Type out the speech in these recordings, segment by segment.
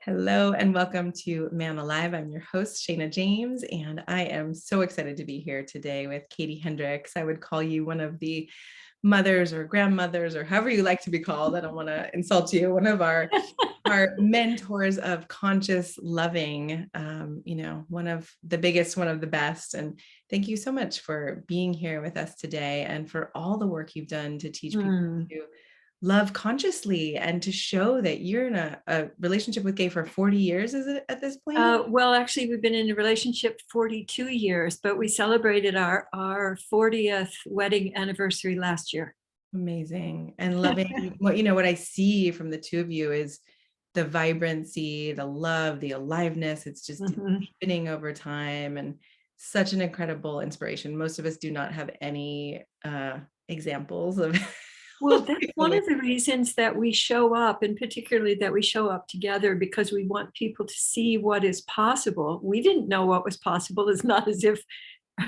Hello and welcome to Man Alive. I'm your host, Shayna James, and I am so excited to be here today with Katie Hendricks. I would call you one of the mothers or grandmothers or however you like to be called. I don't want to insult you. One of our mentors of conscious loving, one of the biggest, one of the best. And thank you so much for being here with us today and for all the work you've done to teach people to love consciously and to show that you're in a relationship with Gay for 40 years, is it at this point? Well, actually, we've been in a relationship 42 years, but we celebrated our 40th wedding anniversary last year. Amazing. And loving what I see from the two of you is the vibrancy, the love, the aliveness. It's just deepening over time and such an incredible inspiration. Most of us do not have any examples of Well, that's one of the reasons that we show up, and particularly that we show up together, because we want people to see what is possible. We didn't know what was possible. It's not as if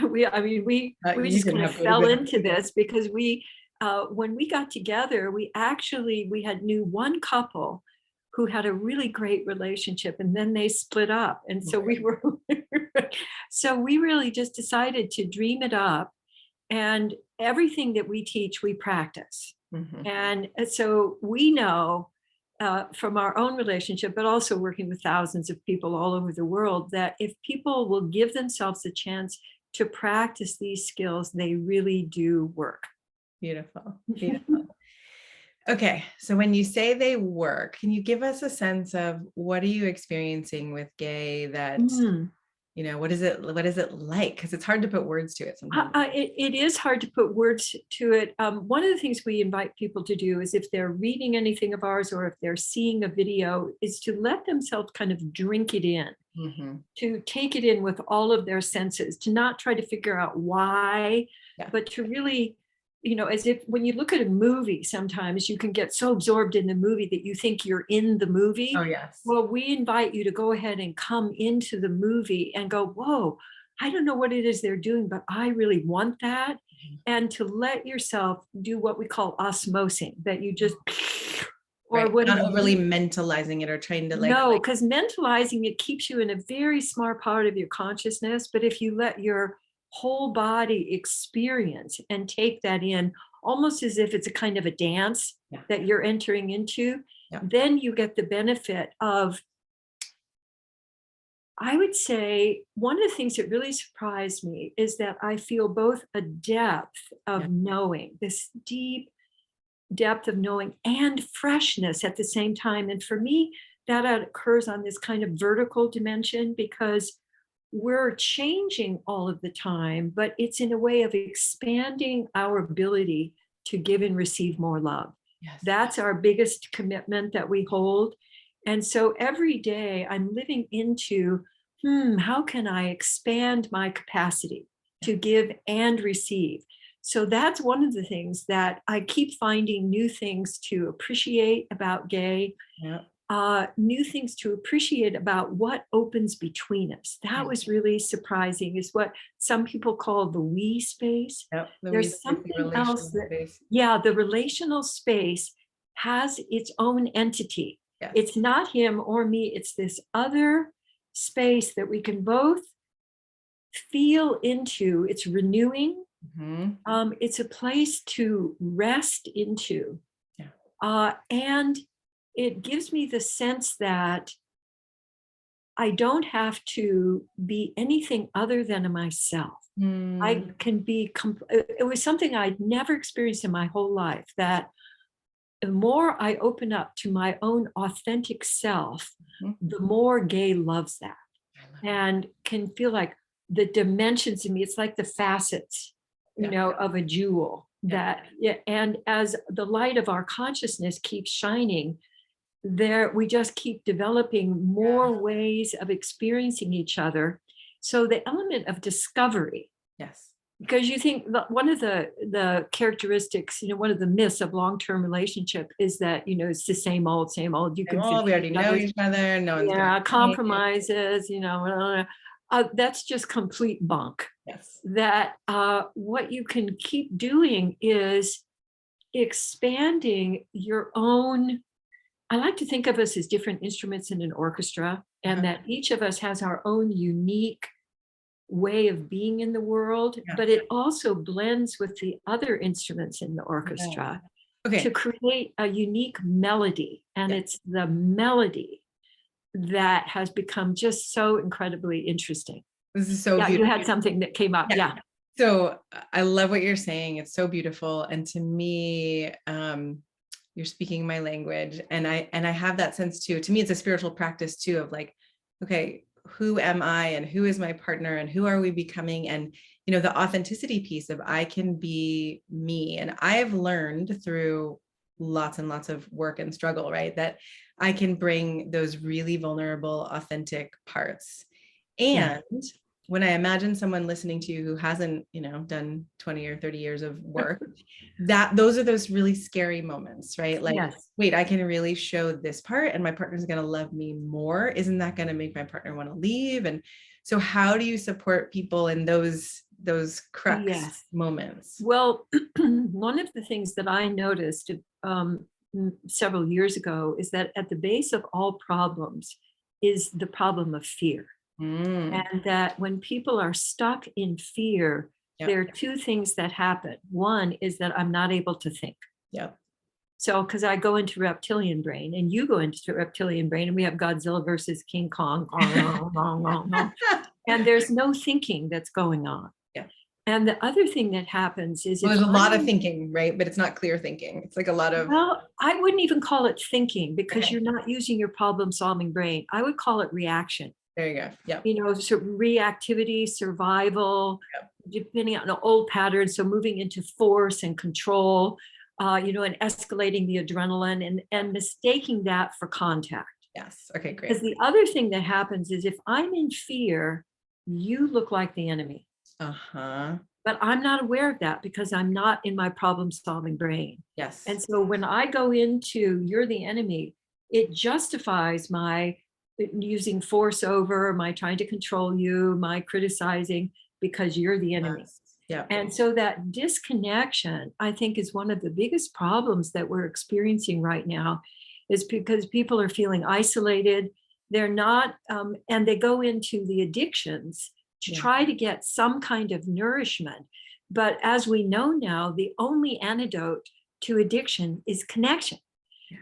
we just kind of fell into this because when we got together, we knew one couple who had a really great relationship, and then they split up. And so we really just decided to dream it up. And everything that we teach, we practice. And so we know from our own relationship, but also working with thousands of people all over the world, that if people will give themselves a chance to practice these skills, they really do work. Beautiful. Beautiful. Okay. So when you say they work, can you give us a sense of what are you experiencing with Gay that what is it like? Because it's hard to put words to it sometimes. It is hard to put words to it. One of the things we invite people to do is, if they're reading anything of ours or if they're seeing a video, is to let themselves kind of drink it in, to take it in with all of their senses, to not try to figure out why, but to really, as if when you look at a movie, sometimes you can get so absorbed in the movie that you think you're in the movie. Oh, yes. Well, we invite you to go ahead and come into the movie and go, whoa, I don't know what it is they're doing, but I really want that. And to let yourself do what we call osmosing, that you just, or right. Not overly mentalizing it or trying to No, because mentalizing it keeps you in a very smart part of your consciousness. But if you let your whole body experience and take that in, almost as if it's a kind of a dance that you're entering into, then you get the benefit of, I would say, one of the things that really surprised me is that I feel both a depth of knowing, this deep depth of knowing, and freshness at the same time. And for me, that occurs on this kind of vertical dimension, because we're changing all of the time, but it's in a way of expanding our ability to give and receive more love. Yes. That's our biggest commitment that we hold. And so every day I'm living into, how can I expand my capacity to give and receive? So that's one of the things that I keep finding new things to appreciate about Gay. New things to appreciate about what opens between us. That was really surprising, is what some people call the we space. There's something else the relational space has its own entity. It's not him or me, it's this other space that we can both feel into. It's renewing. It's a place to rest into. And it gives me the sense that I don't have to be anything other than myself. I can be, it was something I'd never experienced in my whole life, that the more I open up to my own authentic self, the more Gay loves that, and can feel like the dimensions in me. It's like the facets, of a jewel and as the light of our consciousness keeps shining, we just keep developing more ways of experiencing each other. So the element of discovery, because you think one of the characteristics, one of the myths of long-term relationship is that, it's the same old. You can we already know each other. No one's compromises, that's just complete bunk. That what you can keep doing is expanding your own I like to think of us as different instruments in an orchestra, and Uh-huh. that each of us has our own unique way of being in the world, Yeah. but it also blends with the other instruments in the Yeah. orchestra to Okay. create a unique melody. And Yeah. it's the melody that has become just so incredibly interesting. This is so Yeah, you beautiful. had something that came up. Yeah. Yeah. So I love what you're saying. It's so beautiful. And to me, you're speaking my language. And I have that sense too. To me, it's a spiritual practice too, of like, okay, who am I and who is my partner and who are we becoming? And, the authenticity piece of I can be me. And I have learned through lots and lots of work and struggle, right? That I can bring those really vulnerable, authentic parts. Yeah. And when I imagine someone listening to you who hasn't, done 20 or 30 years of work, that those are those really scary moments, right? Like, Yes. wait, I can really show this part and my partner's going to love me more. Isn't that going to make my partner want to leave? And so how do you support people in those crux Yes. moments? Well, one of the things that I noticed several years ago is that at the base of all problems is the problem of fear. Mm, And that when people are stuck in fear, yeah. there are two things that happen. One is that I'm not able to think. Yeah. So, because I go into reptilian brain and you go into reptilian brain, and we have Godzilla versus King Kong, and there's no thinking that's going on. Yeah. And the other thing that happens is Well, if there's a I'm, lot of thinking, right? But it's not clear thinking. It's like a lot of, well, I wouldn't even call it thinking because okay, you're not using your problem solving brain. I would call it reaction. there you go. Yeah. So reactivity, survival, depending on the old patterns. So moving into force and control, and escalating the adrenaline and mistaking that for contact. Yes. Okay, Because great. the other thing that happens is if I'm in fear, you look like the enemy. Uh-huh. But I'm not aware of that because I'm not in my problem solving brain. Yes. And so when I go into you're the enemy, it justifies my using force over, my trying to control you, my criticizing because you're the enemy. Yes. Yeah. And so that disconnection, I think, is one of the biggest problems that we're experiencing right now, is because people are feeling isolated. They're not, and they go into the addictions to Yeah. try to get some kind of nourishment. But as we know now, the only antidote to addiction is connection.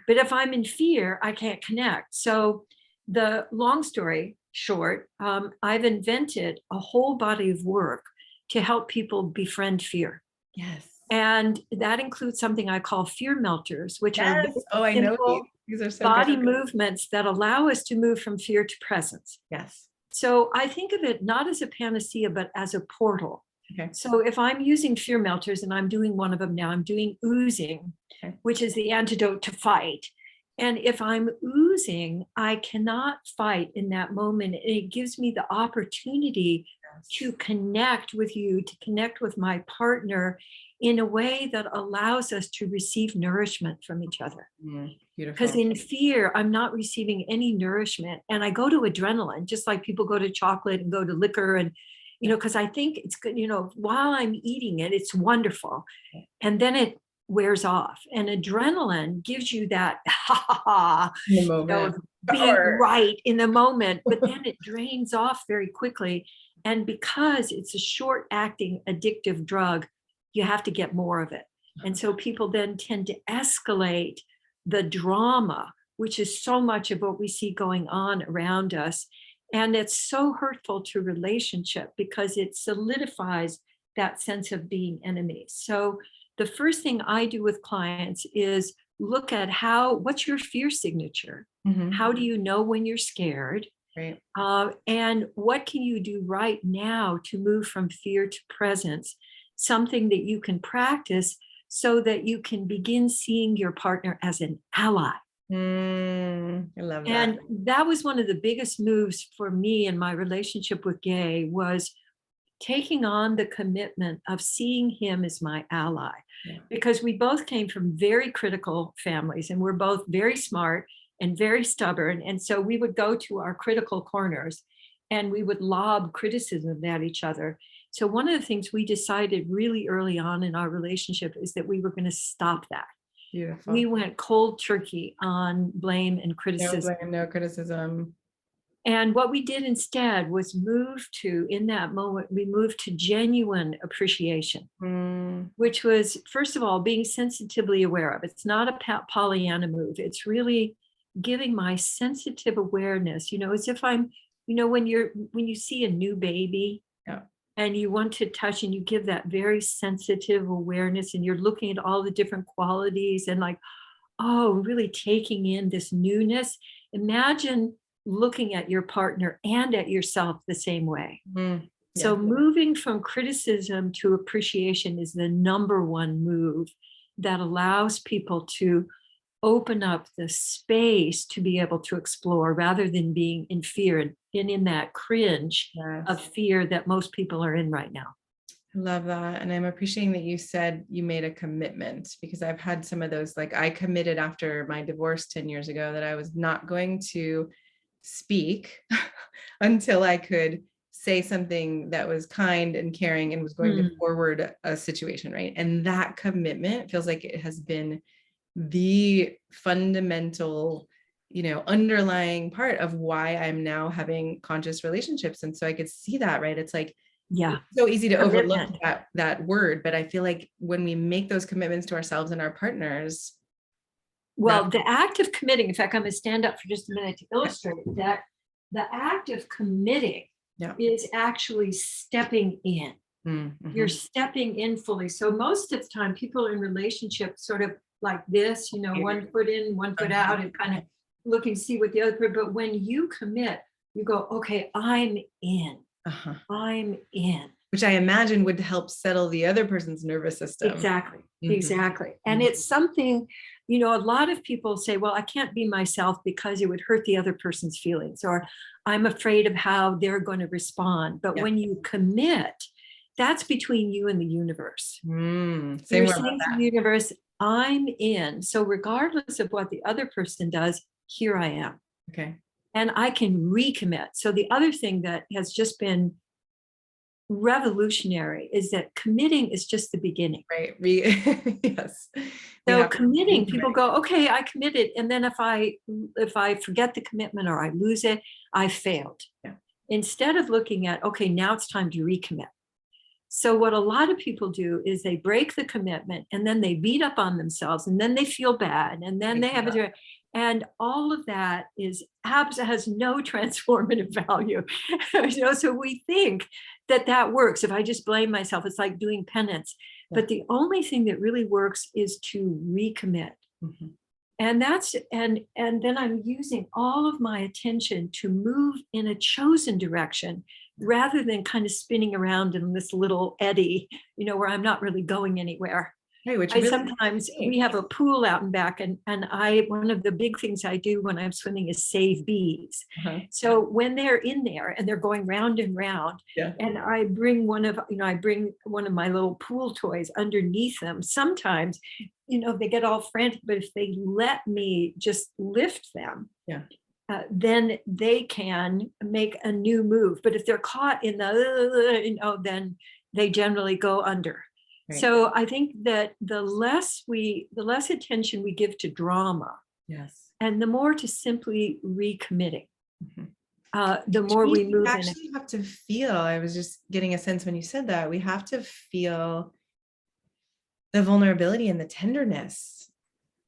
But if I'm in fear, I can't connect. So, the long story short, I've invented a whole body of work to help people befriend fear. Yes. And that includes something I call fear melters, which are Yes. very Oh, I know these. simple These are so good. body movements that allow us to move from fear to presence. Yes. So I think of it not as a panacea, but as a portal. Okay. So if I'm using fear melters, and I'm doing one of them now, I'm doing oozing, Okay. which is the antidote to fight. And if I'm oozing, I cannot fight in that moment. It gives me the opportunity to connect with you, to connect with my partner in a way that allows us to receive nourishment from each other. Because Beautiful. in fear, I'm not receiving any nourishment. And I go to adrenaline, just like people go to chocolate and go to liquor. And, because I think it's good, while I'm eating it, it's wonderful. And then it wears off. And adrenaline gives you that, ha ha ha, In the moment. being right in the moment, but then it drains off very quickly. And because it's a short acting addictive drug, you have to get more of it. And so people then tend to escalate the drama, which is so much of what we see going on around us. And it's so hurtful to relationship because it solidifies that sense of being enemies. So the first thing I do with clients is look at what's your fear signature? Mm-hmm. How do you know when you're scared? Right. And what can you do right now to move from fear to presence? Something that you can practice so that you can begin seeing your partner as an ally. I love that. And that was one of the biggest moves for me in my relationship with Gay, was taking on the commitment of seeing him as my ally. Yeah. Because we both came from very critical families and we're both very smart and very stubborn. And so we would go to our critical corners and we would lob criticism at each other. So one of the things we decided really early on in our relationship is that we were going to stop that. Beautiful. We went cold turkey on blame and No criticism. blame, no criticism. And what we did instead was move to, in that moment, we moved to genuine appreciation, Mm, which was, first of all, being sensitively aware of. It's not a Pollyanna move. It's really giving my sensitive awareness, as if I'm, when you see a new baby yeah. and you want to touch and you give that very sensitive awareness and you're looking at all the different qualities and like, oh, really taking in this newness. Imagine looking at your partner and at yourself the same way. Mm, So yeah. moving from criticism to appreciation is the number one move that allows people to open up the space to be able to explore rather than being in fear and in that cringe of Yes. fear that most people are in right now. I love that. And I'm appreciating that you said you made a commitment, because I've had some of those, like I committed after my divorce 10 years ago that I was not going to speak until I could say something that was kind and caring and was going to forward a situation, right? And that commitment feels like it has been the fundamental, underlying part of why I'm now having conscious relationships. And so I could see that, right? It's like, Yeah. it's so easy to overlook Commitment. that word, but I feel like when we make those commitments to ourselves and our partners, that Well, the act of committing, in fact, I'm going to stand up for just a minute to illustrate that the act of committing yeah. is actually stepping in. You're Mm-hmm. stepping in fully. So most of the time, people in relationships sort of like this, one foot in, one foot out, and kind of looking to see what the other person. But when you commit, you go, okay, I'm in. Uh-huh. I'm in. Which I imagine would help settle the other person's nervous system. Exactly. Mhm. Exactly. And Mhm. it's something, a lot of people say, well, I can't be myself because it would hurt the other person's feelings, or I'm afraid of how they're going to respond. But Yeah. when you commit, that's between you and the universe. Say You're more about saying to that. the universe, I'm in. So regardless of what the other person does, here I am. Okay. And I can recommit. So the other thing that has just been revolutionary is that committing is just the beginning. Right. Yes. We So have to committing, recommit. people go, okay, I committed. And then if I forget the commitment or I lose it, I failed. Yeah. Instead of looking at, okay, now it's time to recommit. So what a lot of people do is they break the commitment and then they beat up on themselves and then they feel bad and then they have a, and all of that has no transformative value. So we think that works. If I just blame myself, it's like doing penance. Yeah. But the only thing that really works is to recommit. Mm-hmm. And then I'm using all of my attention to move in a chosen direction rather than kind of spinning around in this little eddy, where I'm not really going anywhere. Right, which I really sometimes we have a pool out and back, and one of the big things I do when I'm swimming is save bees. Uh-huh. So when they're in there and they're going round and round, Yeah. and I bring one of my little pool toys underneath them. Sometimes, they get all frantic, but if they let me just lift them, Yeah. then they can make a new move. But if they're caught in the, then they generally go under. Right. So I think that the less attention we give to drama, Yes. and the more to simply recommitting, Mm-hmm. the more we move in. Actually have to feel. I was just getting a sense when you said that we have to feel the vulnerability and the tenderness,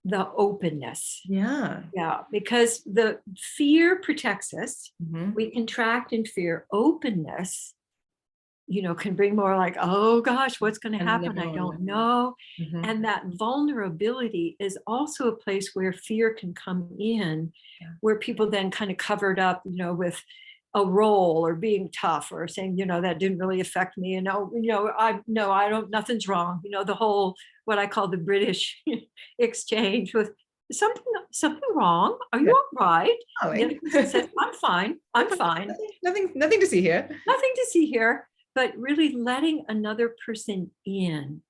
the openness. Yeah, because the fear protects us. Mm-hmm. We contract in fear. Openness, can bring more like, oh gosh, what's going to happen? I don't know. Mm-hmm. And that vulnerability is also a place where fear can come in, where people then kind of cover it up, with a role or being tough or saying, that didn't really affect me. I don't, nothing's wrong. The whole, what I call the British exchange with something wrong. Are you all right? The other person says, I'm fine. I'm fine. Nothing to see here. Nothing to see here. But really letting another person in,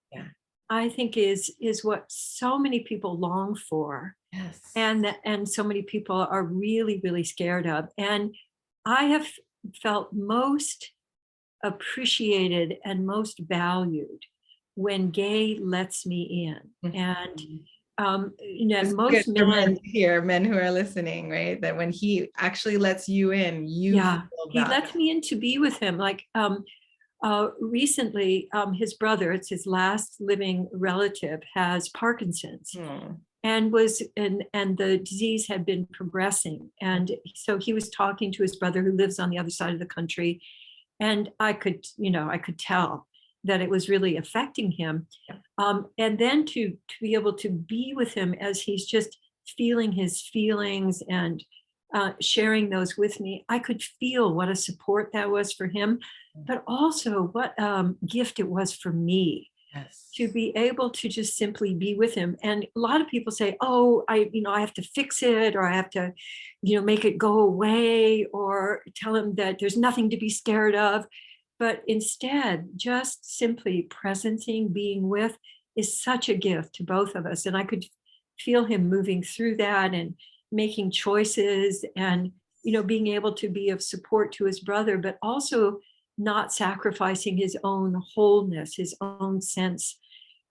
I think is what so many people long for. Yes. And so many people are really, really scared of. And I have felt most appreciated and most valued when Gay lets me in. Mm-hmm. And This is good most for men men, to hear, men who are listening, right? That when he actually lets you in, you yeah, feel he that. lets me in to be with him. Like recently, his brother, it's his last living relative, has Parkinson's, Hmm. and the disease had been progressing, and so he was talking to his brother who lives on the other side of the country, and I could tell that it was really affecting him. And then to be able to be with him as he's just feeling his feelings and sharing those with me, I could feel what a support that was for him, but also what gift it was for me to Yes. be able to just simply be with him. And a lot of people say, oh, I have to fix it, or I have to, make it go away, or tell him that there's nothing to be scared of. But instead, just simply presencing, being with, is such a gift to both of us. And I could feel him moving through that and making choices, and being able to be of support to his brother, but also not sacrificing his own wholeness, his own sense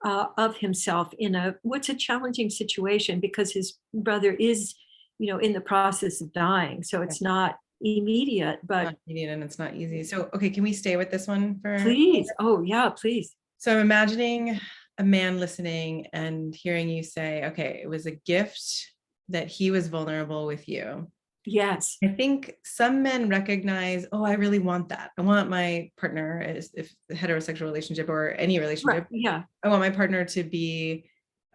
of himself in what's a challenging situation, because his brother is, in the process of dying. So Yeah. it's not immediate, but Not immediate and it's not easy. So, okay, can we stay with this one for? please. Oh, yeah, please. So I'm imagining a man listening and hearing you say, okay, it was a gift that he was vulnerable with you. Yes. I think some men recognize, oh, I really want that. I want my partner, if the heterosexual relationship or any Right. relationship, Yeah. I want my partner to be,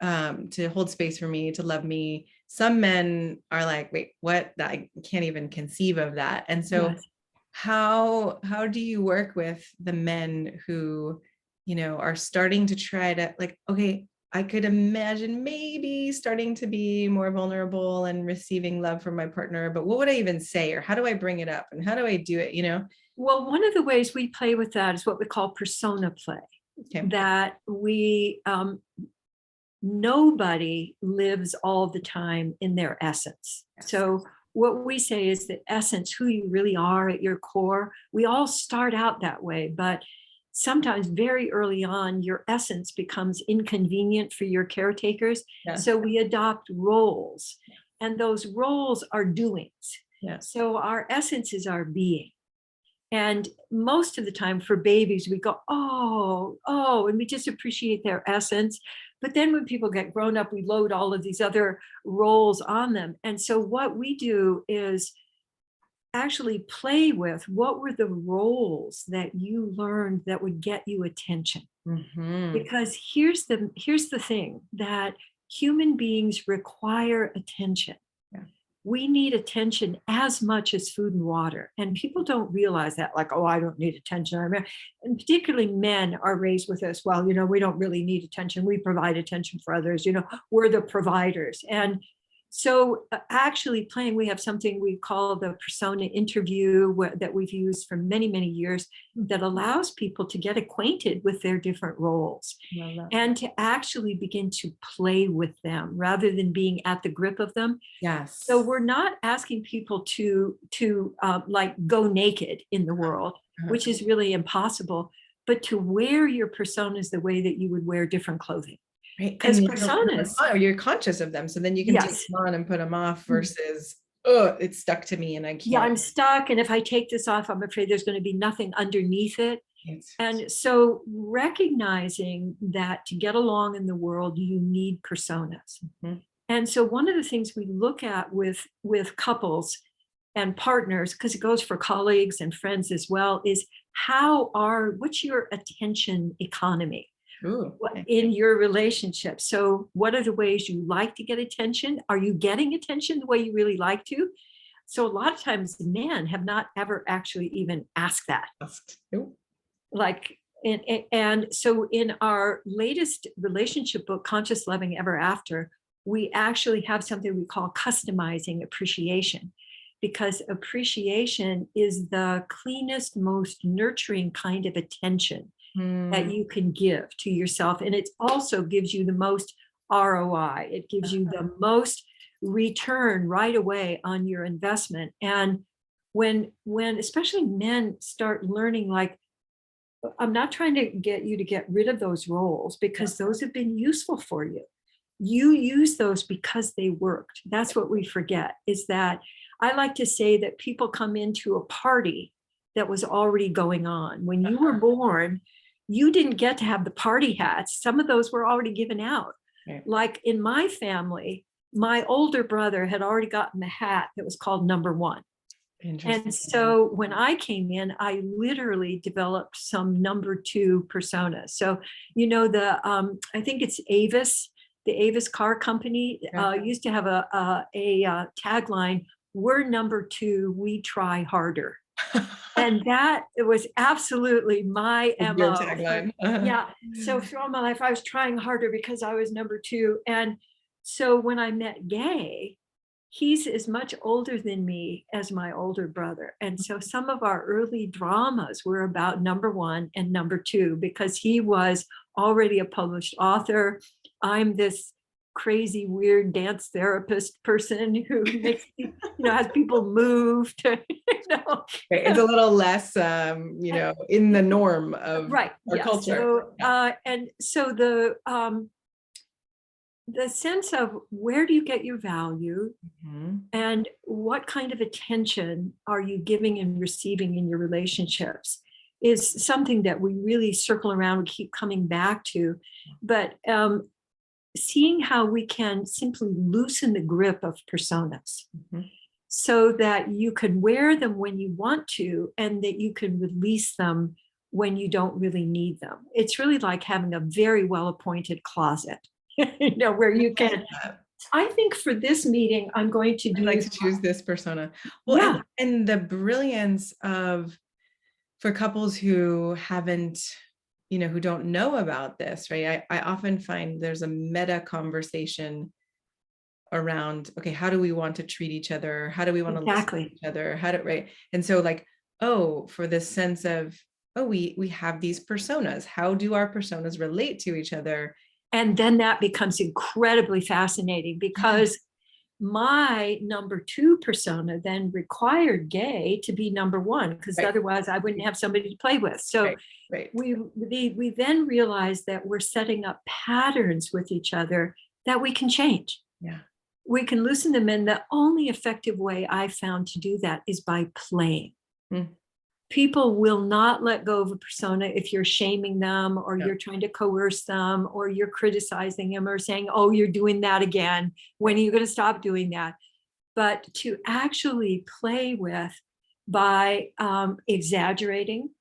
to hold space for me, to love me. Some men are like, wait, what? I can't even conceive of that. And so Yes. how do you work with the men who, are starting to try to, like, okay, I could imagine maybe starting to be more vulnerable and receiving love from my partner, but what would I even say, or how do I bring it up, and how do I do it? Well, one of the ways we play with that is what we call persona play. Okay. That we nobody lives all the time in their essence. Yes. So what we say is that essence, who you really are at your core, we all start out that way, but sometimes very early on, your essence becomes inconvenient for your caretakers. Yes. So we adopt roles, and those roles are doings. Yes. So our essence is our being. And most of the time for babies, we go, oh, and we just appreciate their essence. But then when people get grown up, we load all of these other roles on them. And so what we do is actually play with what were the roles that you learned that would get you attention. Mm-hmm. Because here's the thing, that human beings require attention. Yeah. We need attention as much as food and water. And people don't realize that, like, oh, I don't need attention. And particularly men are raised with this, well, we don't really need attention. We provide attention for others. We're the providers. And so actually playing, we have something we call the persona interview that we've used for many, many years, that allows people to get acquainted with their different roles and to actually begin to play with them rather than being at the grip of them. Yes. So we're not asking people to like go naked in the world, which is really impossible, but to wear your personas the way that you would wear different clothing. Right. Because And you don't put them personas, on, or you're conscious of them. So then you can take yes, them on and put them off versus, oh, it's stuck to me and I yeah, can't. I'm stuck. And if I take this off, I'm afraid there's going to be nothing underneath it. It's, And so recognizing that to get along in the world, you need personas. Mhm. And so one of the things we look at with couples and partners, because it goes for colleagues and friends as well, is what's your attention economy Ooh, okay. in your relationship? So what are the ways you like to get attention? Are you getting attention the way you really like to? So a lot of times men have not ever actually even asked that. Nope. Like, and so in our latest relationship book, Conscious Loving Ever After, we actually have something we call customizing appreciation, because appreciation is the cleanest, most nurturing kind of attention that you can give to yourself. And it also gives you the most ROI. It gives you the most return right away on your investment. And when especially men start learning, like, I'm not trying to get you to get rid of those roles, because those have been useful for you. you use those because they worked. That's what we forget, is that I like to say that people come into a party that was already going on. When you were born, you didn't get to have the party hats. Some of those were already given out. Right. Like in my family, my older brother had already gotten the hat that was called number one. And so when I came in, I literally developed some number two personas. So, I think it's Avis, the Avis car company used to have a tagline, "We're number two, we try harder." And that it was absolutely my Your MO. tagline. Yeah. So throughout my life, I was trying harder because I was number two. And so when I met Gay, he's as much older than me as my older brother. And so some of our early dramas were about number one and number two, because he was already a published author. I'm this crazy, weird dance therapist person who makes, has people move to, Right. It's a little less, in the norm of right. our Yeah. culture. So, and so the sense of where do you get your value, and what kind of attention are you giving and receiving in your relationships is something that we really circle around and keep coming back to. But seeing how we can simply loosen the grip of personas so that you can wear them when you want to, and that you can release them when you don't really need them. It's really like having a very well-appointed closet. Where you can. I think for this meeting, I'm going to do. I'd like to choose this persona. Well, yeah. and the brilliance for couples who haven't, who don't know about this, right? I often find there's a meta conversation around, okay, how do we want to treat each other? How do we want to listen to each other? Right? And so for this sense of, we have these personas. How do our personas relate to each other? And then that becomes incredibly fascinating, because my number two persona then required Gay to be number one, because otherwise I wouldn't have somebody to play with. So we then realize that we're setting up patterns with each other that we can change. Yeah. We can loosen them. And the only effective way I found to do that is by playing. People will not let go of a persona if you're shaming them, or you're trying to coerce them, or you're criticizing them, or saying, "Oh, you're doing that again. When are you going to stop doing that?" But to actually play with by exaggerating,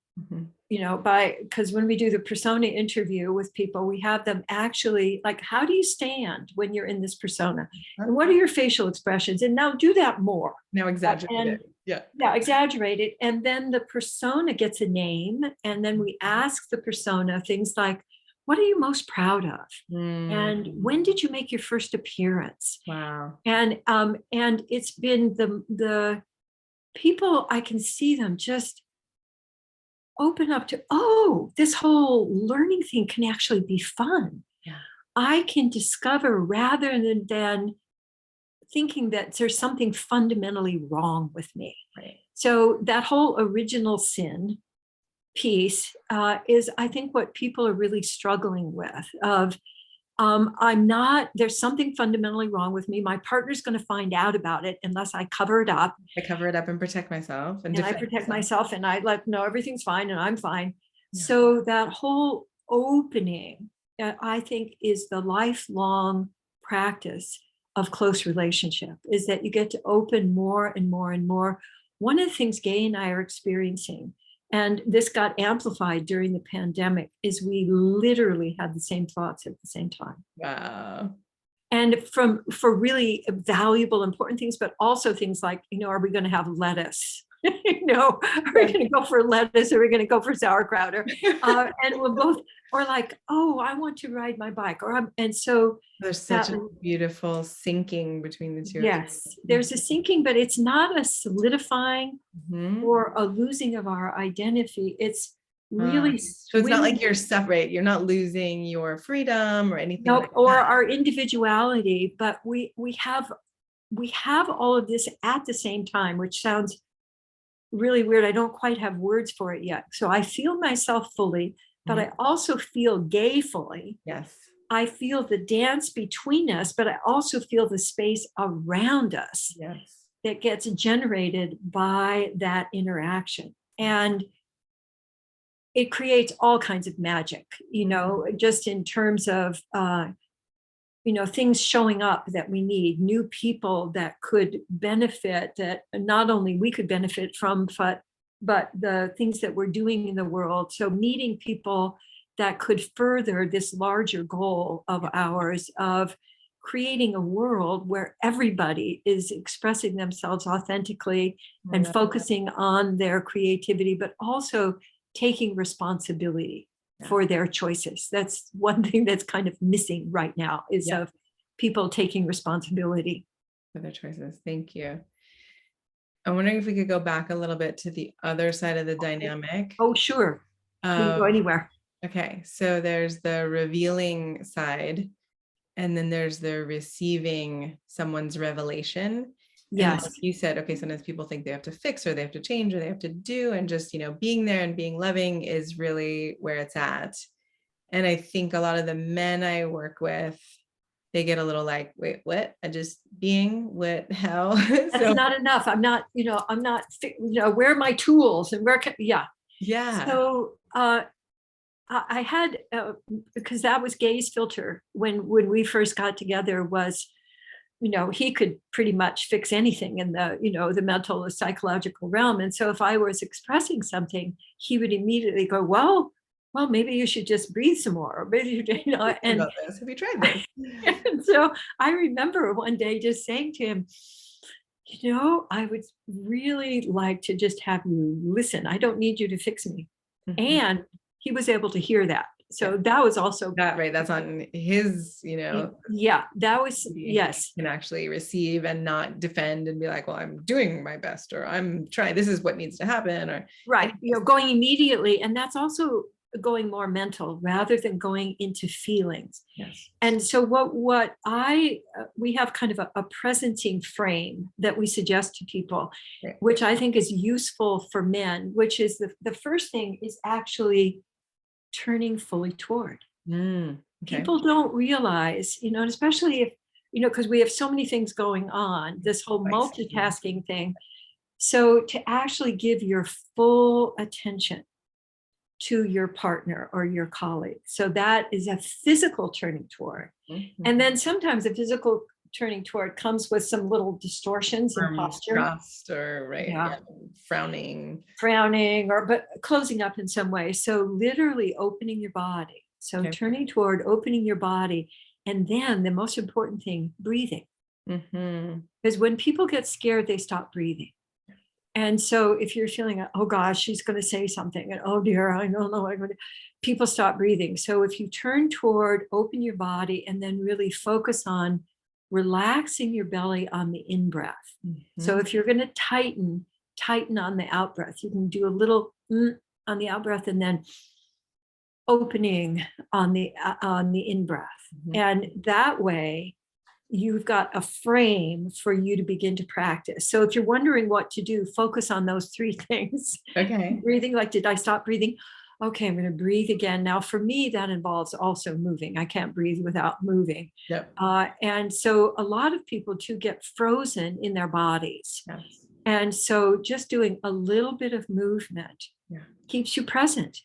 because when we do the persona interview with people, we have them actually like, how do you stand when you're in this persona? And what are your facial expressions? And now do that more. Now exaggerate it. Yeah, exaggerate it. And then the persona gets a name. And then we ask the persona things like, what are you most proud of? And when did you make your first appearance? Wow. And it's been the people, I can see them just open up to, this whole learning thing can actually be fun. Yeah. I can discover, rather than thinking that there's something fundamentally wrong with me. Right. So that whole original sin piece is, I think, what people are really struggling with. There's something fundamentally wrong with me. My partner's going to find out about it unless I cover it up. I cover it up and protect myself. And I protect myself, and I let know everything's fine and I'm fine. Yeah. So that whole opening, I think, is the lifelong practice of close relationship, is that you get to open more and more and more. One of the things Gay and I are experiencing, and this got amplified during the pandemic, is we literally had the same thoughts at the same time. Wow. And for really valuable, important things, but also things like, are we going to have lettuce? Are we going to go for lettuce? Are we going to go for sauerkraut? And we're both, or like, I want to ride my bike. And so there's such a beautiful syncing between the two. Yes, there's a syncing, but it's not a solidifying or a losing of our identity. It's really so it's not like you're separate. You're not losing your freedom or anything. Nope, like or that. our individuality, but we have all of this at the same time, which sounds really weird. I don't quite have words for it yet. So I feel myself fully, but I also feel Gay fully. Yes. I feel the dance between us, but I also feel the space around us Yes. that gets generated by that interaction. And it creates all kinds of magic, just in terms of, things showing up that we need, new people that could benefit, that not only we could benefit from, but the things that we're doing in the world. So meeting people that could further this larger goal of ours of creating a world where everybody is expressing themselves authentically and focusing on their creativity, but also taking responsibility for their choices. That's one thing that's kind of missing right now, is of people taking responsibility for their choices. Thank you. I'm wondering if we could go back a little bit to the other side of the dynamic. Oh, sure. We can go anywhere. Okay, so there's the revealing side, and then there's the receiving someone's revelation. Yes. And like you said, okay, sometimes people think they have to fix, or they have to change, or they have to do, and just, being there and being loving is really where it's at. And I think a lot of the men I work with, they get a little like, wait, what? I just being, what, how? That's not enough. I'm not, where are my tools and where can, Yeah. So I had, because that was Gay's filter when we first got together, was, he could pretty much fix anything in the mental or psychological realm. And so if I was expressing something, he would immediately go, well, maybe you should just breathe some more. Or maybe, and about this. Have you tried this? and so I remember one day just saying to him, I would really like to just have you listen. I don't need you to fix me. Mhm. And he was able to hear that. So that was also right. That's on his, yeah, that was, yes. Can actually receive and not defend and be like, well, I'm doing my best, or I'm trying, this is what needs to happen, or right. Going immediately. And that's also going more mental rather than going into feelings. Yes. And so we have kind of a presenting frame that we suggest to people, which I think is useful for men, which is the first thing is actually turning fully toward. Okay. People don't realize, and especially if, because we have so many things going on, this whole multitasking thing. So to actually give your full attention to your partner or your colleague. So that is a physical turning toward. Mm-hmm. And then sometimes a physical turning toward comes with some little distortions in posture. Trust, or frowning, but closing up in some way. So literally opening your body. So turning toward, opening your body. And then the most important thing, breathing. Mm-hmm. Because when people get scared, they stop breathing. And so if you're feeling, oh gosh, she's going to say something, and oh dear, I don't know, people stop breathing. So if you turn toward, open your body, and then really focus on relaxing your belly on the in-breath. Mm-hmm. So if you're going to tighten on the out-breath. You can do a little on the out-breath, and then opening on the in-breath. Mm-hmm. And that way, you've got a frame for you to begin to practice. So if you're wondering what to do, focus on those three things. Okay. Breathing, like, did I stop breathing? Okay, I'm going to breathe again. Now, for me, that involves also moving. I can't breathe without moving. Yep. And so a lot of people too get frozen in their bodies. Yes. And so just doing a little bit of movement keeps you present.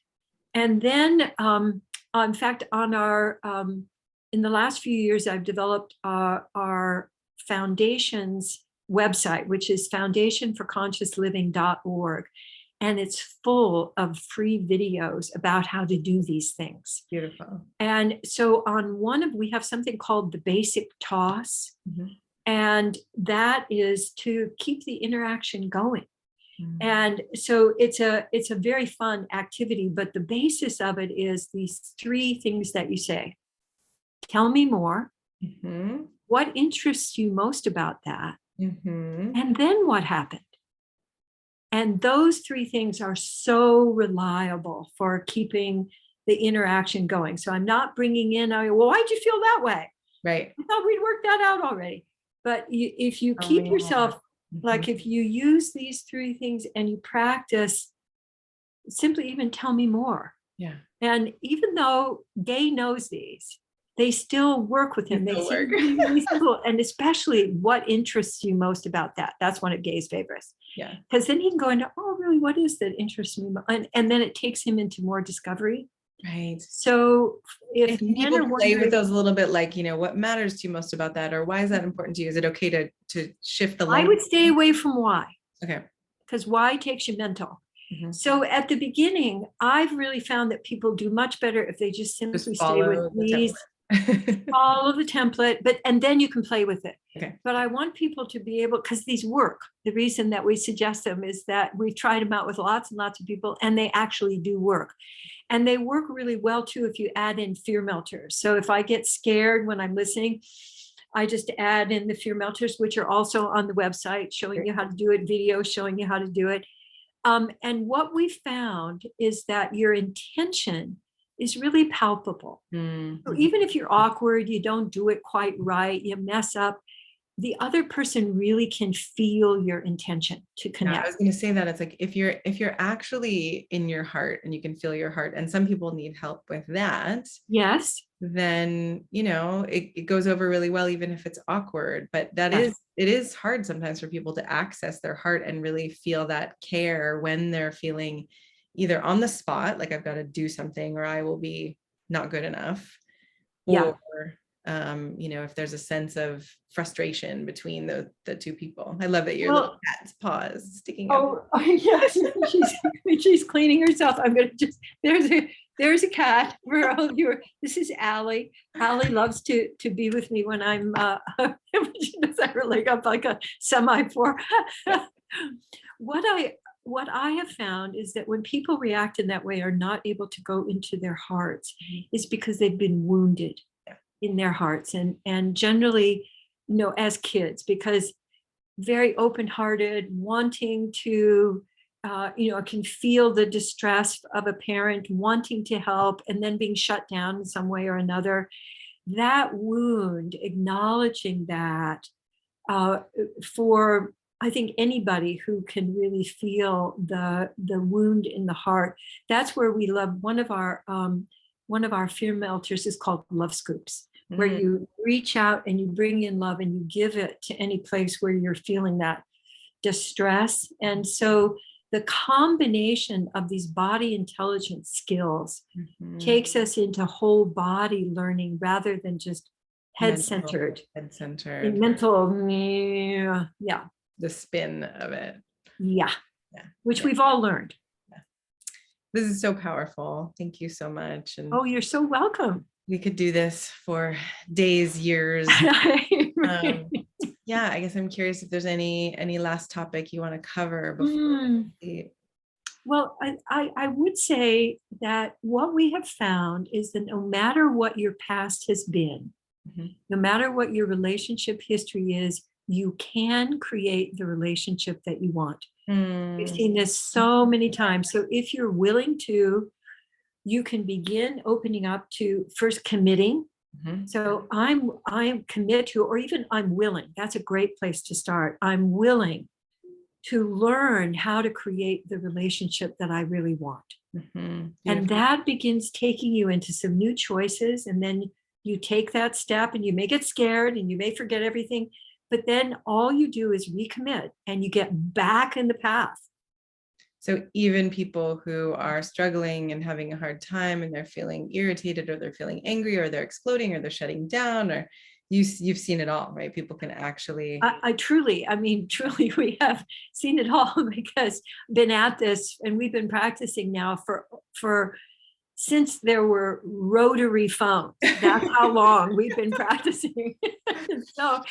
And then, in fact, on our in the last few years, I've developed our foundation's website, which is foundationforconsciousliving.org. And it's full of free videos about how to do these things. Beautiful. And so we have something called the basic toss. Mm-hmm. And that is to keep the interaction going. Mm-hmm. And so it's a very fun activity, but the basis of it is these three things that you say. Tell me more. Mm-hmm. What interests you most about that? Mm-hmm. And then what happened? And those three things are so reliable for keeping the interaction going. So I'm not bringing in, well, why'd you feel that way? Right. I thought we'd worked that out already. But if you keep yourself, like if you use these three things and you practice, simply even tell me more. Yeah. And even though Gay knows these, they still work with him. They Still seem work. really, really simple. And especially what interests you most about that. That's one of Gay's favorites. Yeah. Because then he can go into, oh, really, what is that interests me? And then it takes him into more discovery. Right. So if And men people are play with wondering, those a little bit, like, what matters to you most about that? Or why is that important to you? Is it okay to shift the I language? would stay away from why, Okay. because why takes you mental. Mhm. So at the beginning, I've really found that people do much better if they just simply Just stay with follow the these, template. follow the template, and then you can play with it. Okay. But I want people to be able, because these work. The reason that we suggest them is that we've tried them out with lots and lots of people, and they actually do work. And they work really well too if you add in fear melters. So if I get scared when I'm listening, I just add in the fear melters, which are also on the website, showing you how to do it, videos showing you how to do it. And what we found is that your intention is really palpable. So even if you're awkward, you don't do it quite right, you mess up, the other person really can feel your intention to Yeah, I connect. was going to say that it's like if you're actually in your heart and you can feel your heart, and some people need help with that, Yes. then it goes over really well, even if it's awkward. But Yes. it is hard sometimes for people to access their heart and really feel that care when they're feeling either on the spot, like I've got to do something or I will be not good enough, Yeah. or if there's a sense of frustration between the two people. I love that your little Well, cat's paw is sticking up. oh yes, she's cleaning herself. I'm gonna just there's a cat for all of you. This is Allie. Allie loves to be with me when I'm she does have her leg up like a semaphore. What I have found is that when people react in that way, are not able to go into their hearts, is because they've been wounded in their hearts, and generally, as kids, because very open-hearted, wanting to, can feel the distress of a parent wanting to help and then being shut down in some way or another. That wound, acknowledging that, for I think anybody who can really feel the wound in the heart, that's where we love one of our fear melters is called love scoops, where you reach out and you bring in love and you give it to any place where you're feeling that distress. And so the combination of these body intelligence skills takes us into whole body learning rather than just head-centered. Mental, yeah. The spin of it. Yeah. Which we've all learned. This is so powerful. Thank you so much. And oh, you're so welcome. We could do this for days, years. Yeah, I guess I'm curious if there's any last topic you want to cover before Well, I would say that what we have found is that no matter what your past has been, no matter what your relationship history is, you can create the relationship that you want. We've seen this so many times. So if you're willing to, you can begin opening up to first committing. So I'm committed to, or even I'm willing. That's a great place to start. I'm willing to learn how to create the relationship that I really want. And that begins taking you into some new choices. And then you take that step and you may get scared and you may forget everything, but then all you do is recommit and you get back in the path. So even people who are struggling and having a hard time and they're feeling irritated or they're feeling angry or they're exploding or they're shutting down, or you've seen it all, right? People can actually. Truly, we have seen it all, because been at this and we've been practicing now for since there were rotary phones. That's how long we've been practicing. So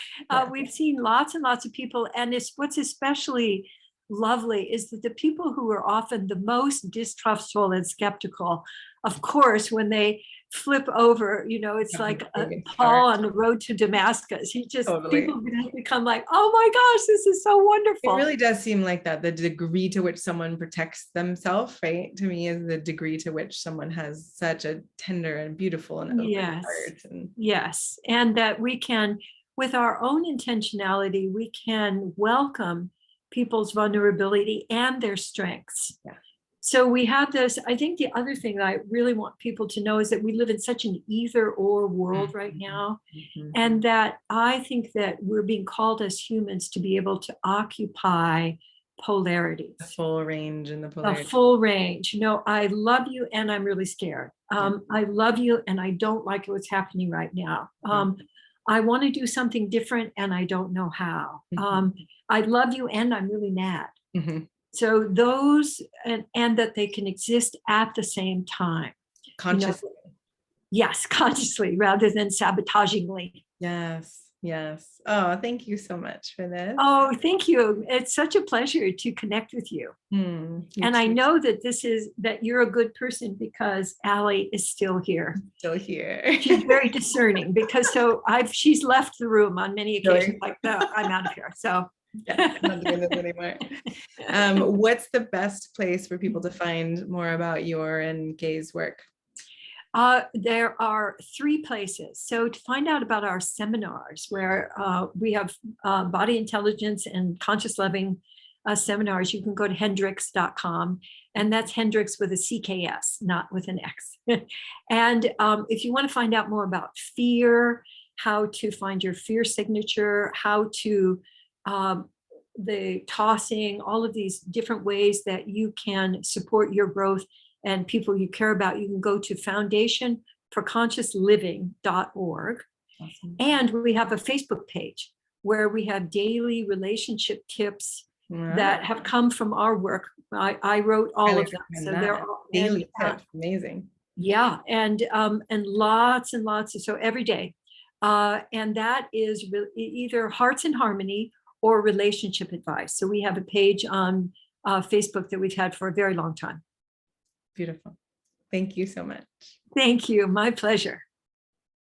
we've seen lots and lots of people, and what's especially lovely is that the people who are often the most distrustful and skeptical, of course, when they flip over, it's like Paul on the road to Damascus. People become like, oh my gosh, this is so wonderful. It really does seem like that. The degree to which someone protects themselves, right, to me, is the degree to which someone has such a tender and beautiful and open heart. Yes, and that we can, with our own intentionality, we can welcome people's vulnerability and their strengths. So we have this. I think the other thing that I really want people to know is that we live in such an either or world right now. And that I think that we're being called as humans to be able to occupy polarities. The full range and the polarity. The full range. You know, I love you and I'm really scared. I love you and I don't like what's happening right now. I want to do something different and I don't know how. I love you and I'm really mad. So those, and that they can exist at the same time. Consciously. You know, yes, consciously rather than sabotagingly. Yes, yes. Oh, thank you so much for this. Oh, thank you. It's such a pleasure to connect with you. And I know that that you're a good person because Allie is still here. Still here. She's very discerning because she's left the room on many occasions like, no, I'm out of here. So yeah, I'm not doing this anymore. What's the best place for people to find more about your and Gay's work? There are 3 places. So to find out about our seminars, where we have body intelligence and conscious loving seminars, you can go to Hendricks.com. And that's Hendricks with a CKS, not with an X. And if you want to find out more about fear, how to find your fear signature, how to the tossing, all of these different ways that you can support your growth and people you care about, you can go to foundationforconsciousliving.org. Awesome. And we have a Facebook page where we have daily relationship tips that have come from our work. I wrote all of them. So they're all daily tips. Amazing. Yeah. And lots and lots so every day. And that is either Hearts in Harmony or relationship advice. So we have a page on Facebook that we've had for a very long time. Beautiful. Thank you so much. Thank you. My pleasure.